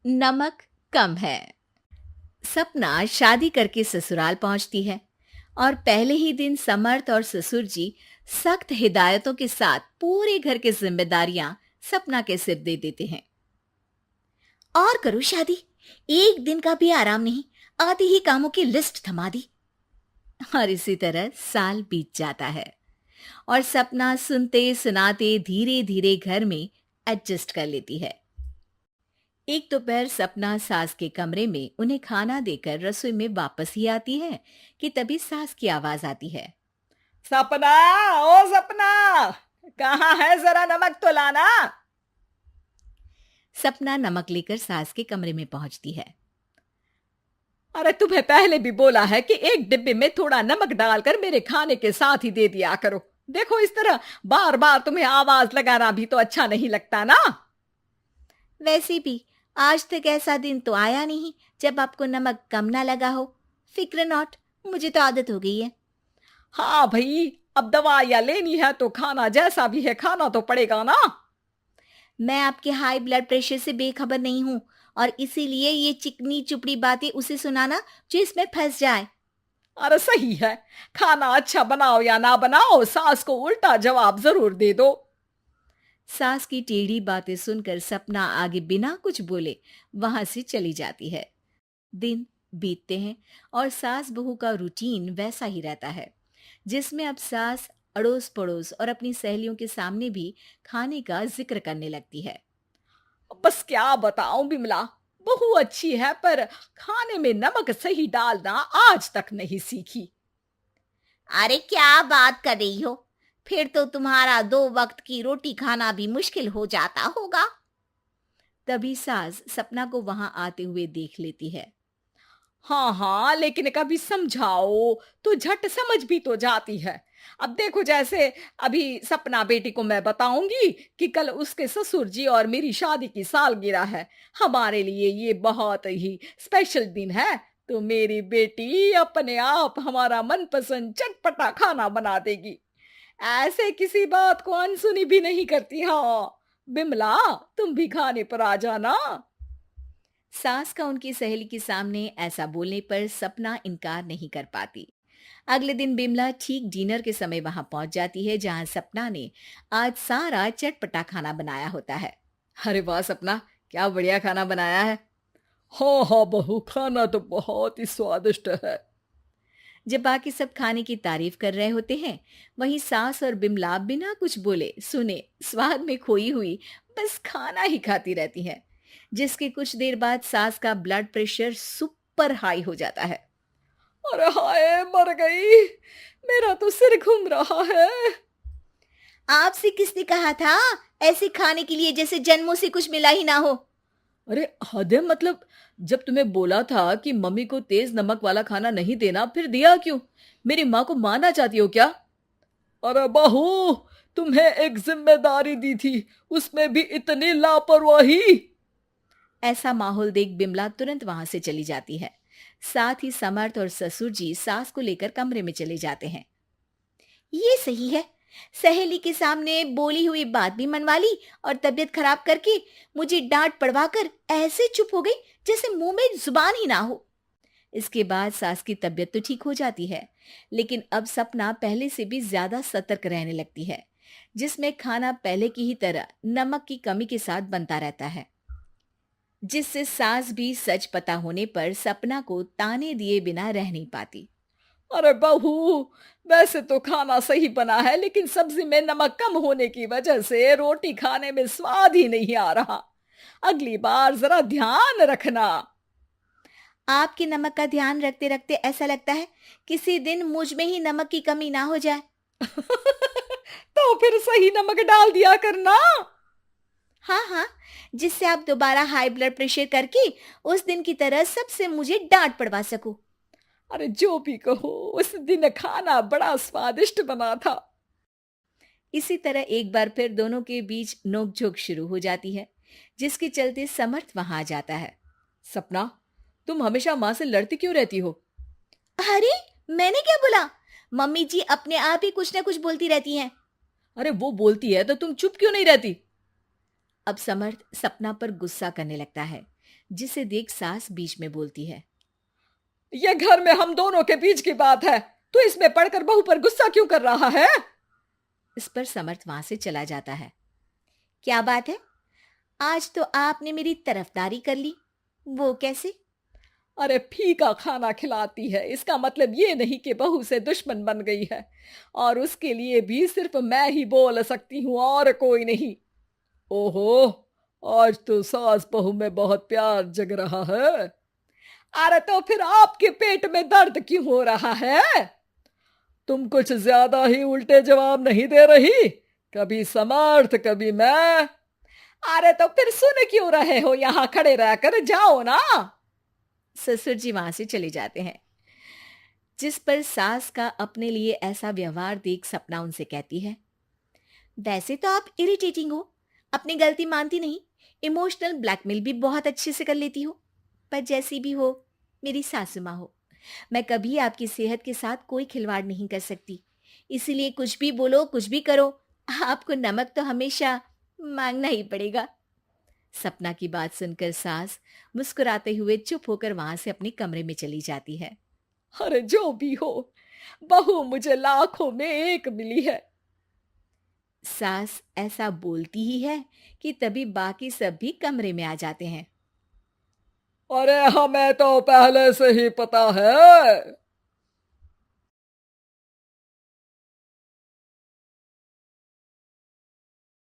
नमक कम है। सपना शादी करके ससुराल पहुंचती है और पहले ही दिन समर्थ और ससुर जी सख्त हिदायतों के साथ पूरे घर की जिम्मेदारियां सपना के सिर दे देते हैं। और करो शादी, एक दिन का भी आराम नहीं, आते ही कामों की लिस्ट थमा दी। और इसी तरह साल बीत जाता है और सपना सुनते सुनाते धीरे धीरे घर में एडजस्ट कर लेती है। एक दोपहर सपना सास के कमरे में उन्हें खाना देकर रसोई में वापस ही आती है कि तभी सास की आवाज आती है। सपना, ओ सपना, कहाँ है? जरा नमक तो लाना। सपना नमक लेकर सास के कमरे में पहुंचती है। अरे तुम्हें पहले भी बोला है कि एक डिब्बे में थोड़ा नमक डालकर मेरे खाने के साथ ही दे दिया करो। देखो, इस तरह बार बार तुम्हें आवाज लगाना भी तो अच्छा नहीं लगता ना। वैसे भी आज तक ऐसा दिन तो आया नहीं जब आपको नमक कम ना लगा हो। फिक्र नॉट, मुझे तो आदत हो गई है। हाँ भाई, अब दवाइयाँ लेनी है तो खाना जैसा भी है खाना तो पड़ेगा ना। मैं आपके हाई ब्लड प्रेशर से बेखबर नहीं हूं और इसीलिए ये चिकनी चुपड़ी बातें उसे सुनाना जो इसमें फंस जाए। अरे सही है, खाना अच्छा बनाओ या ना बनाओ, सास को उल्टा जवाब जरूर दे दो। सास की टेढ़ी बातें सुनकर सपना आगे बिना कुछ बोले वहां से चली जाती है। दिन बीतते हैं और सास बहू का रूटीन वैसा ही रहता है, जिसमें अब सास अड़ोस पड़ोस और अपनी सहेलियों के सामने भी खाने का जिक्र करने लगती है। बस क्या बताऊं बिमला, बहू अच्छी है पर खाने में नमक सही डालना आज तक नहीं सीखी। अरे क्या बात कर रही हो? फिर तो तुम्हारा 2 वक्त की रोटी खाना भी मुश्किल हो जाता होगा। तभी सास सपना को वहां आते हुए देख लेती है। हाँ हाँ, लेकिन कभी समझाओ तो झट समझ भी तो जाती है। अब देखो, जैसे अभी सपना बेटी को मैं बताऊंगी कि कल उसके ससुर जी और मेरी शादी की सालगिरह है, हमारे लिए ये बहुत ही स्पेशल दिन है, तो मेरी बेटी अपने आप हमारा मनपसंद चटपटा खाना बना देगी। ऐसे किसी बात को अनसुनी भी नहीं करती। हाँ बिमला, तुम भी खाने पर आ जाना। सास का उनकी सहेली के सामने ऐसा बोलने पर सपना इनकार नहीं कर पाती। अगले दिन बिमला ठीक डिनर के समय वहां पहुंच जाती है जहां सपना ने आज सारा चटपटा खाना बनाया होता है। अरे वाह सपना, क्या बढ़िया खाना बनाया है। हाँ हाँ बहू, खाना तो बहुत ही स्वादिष्ट है। जब बाकी सब खाने की तारीफ कर रहे होते हैं, वहीं सास और बिमला बिना कुछ बोले सुने स्वाद में खोई हुई बस खाना ही खाती रहती हैं, जिसके कुछ देर बाद सास का ब्लड प्रेशर सुपर हाई हो जाता है। अरे हाय, मर गई, मेरा तो सिर घूम रहा है। आपसे किसने कहा था ऐसे खाने के लिए जैसे जन्मों से कुछ मिला ही ना हो? अरे हद है, मतलब जब तुम्हें बोला था कि मम्मी को तेज नमक वाला खाना नहीं देना, फिर दिया क्यों? मेरी माँ को मारना चाहती हो क्या? अरे बहू, तुम्हें एक जिम्मेदारी दी थी, उसमें भी इतनी लापरवाही। ऐसा माहौल देख बिमला तुरंत वहां से चली जाती है। साथ ही समर्थ और ससुर जी सास को लेकर कमरे में चले जाते हैं। ये सही है, सहेली के सामने बोली हुई बात भी मनवा ली और तबीयत खराब करके मुझे डांट पड़वा कर ऐसे चुप हो गई जैसे मुंह में जुबान ही ना हो। इसके बाद सास की तबीयत तो ठीक हो जाती है, लेकिन अब सपना पहले से भी ज्यादा सतर्क रहने लगती है, जिसमें खाना पहले की ही तरह नमक की कमी के साथ बनता रहता है, जिससे सास भी सच पता होने पर सपना को ताने दिए बिना रह नहीं पाती। अरे बहू, वैसे तो खाना सही बना है, लेकिन सब्जी में नमक कम होने की वजह से रोटी खाने में स्वाद ही नहीं आ रहा। अगली बार जरा ध्यान रखना। आपके नमक का ध्यान रखते रखते ऐसा लगता है किसी दिन मुझ में ही नमक की कमी ना हो जाए। तो फिर सही नमक डाल दिया करना। हाँ हाँ, जिससे आप दोबारा हाई ब्लड प्रेशर करके उस दिन की तरह सबसे मुझे डांट पड़वा सको। अरे जो भी कहो, उस दिन खाना बड़ा स्वादिष्ट बना था। इसी तरह एक बार फिर दोनों के बीच नोकझोंक शुरू हो जाती है, जिसके चलते समर्थ वहां आ जाता है। सपना, तुम हमेशा माँ से लड़ती क्यों रहती हो? अरे, मैंने क्या बोला? मम्मी जी अपने आप ही कुछ ना कुछ बोलती रहती हैं। अरे वो बोलती है तो तुम चुप क्यों नहीं रहती? अब समर्थ सपना पर गुस्सा करने लगता है, जिसे देख सास बीच में बोलती है। ये घर में हम दोनों के बीच की बात है, तू इसमें पढ़कर बहू पर गुस्सा क्यों कर रहा है? इस पर समर्थ वहां से चला जाता है। क्या बात है, आज तो आपने मेरी तरफदारी कर ली, वो कैसे? अरे फीका खाना खिलाती है, इसका मतलब ये नहीं कि बहू से दुश्मन बन गई है, और उसके लिए भी सिर्फ मैं ही बोल सकती हूँ और कोई नहीं। ओहो, आज तो सास बहू में बहुत प्यार जग रहा है। अरे तो फिर आपके पेट में दर्द क्यों हो रहा है? तुम कुछ ज्यादा ही उल्टे जवाब नहीं दे रही, कभी समर्थ कभी मैं। अरे तो फिर सुन क्यों रहे हो, यहां खड़े रहकर जाओ ना। ससुर जी वहां से चले जाते हैं, जिस पर सास का अपने लिए ऐसा व्यवहार देख सपना उनसे कहती है, वैसे तो आप इरिटेटिंग हो, अपनी गलती मानती नहीं, इमोशनल ब्लैकमेल भी बहुत अच्छे से कर लेती हो, पर जैसी भी हो, मेरी सासू माँ हो, मैं कभी आपकी सेहत के साथ कोई खिलवाड़ नहीं कर सकती, इसीलिए कुछ भी बोलो कुछ भी करो, आपको नमक तो हमेशा मांगना ही पड़ेगा। सपना की बात सुनकर सास मुस्कुराते हुए चुप होकर वहां से अपने कमरे में चली जाती है। अरे जो भी हो, बहू मुझे लाखों में एक मिली है। सास ऐसा बोलती ही है कि तभी बाकी सब भी कमरे में आ जाते हैं। अरे हमें तो पहले से ही पता है।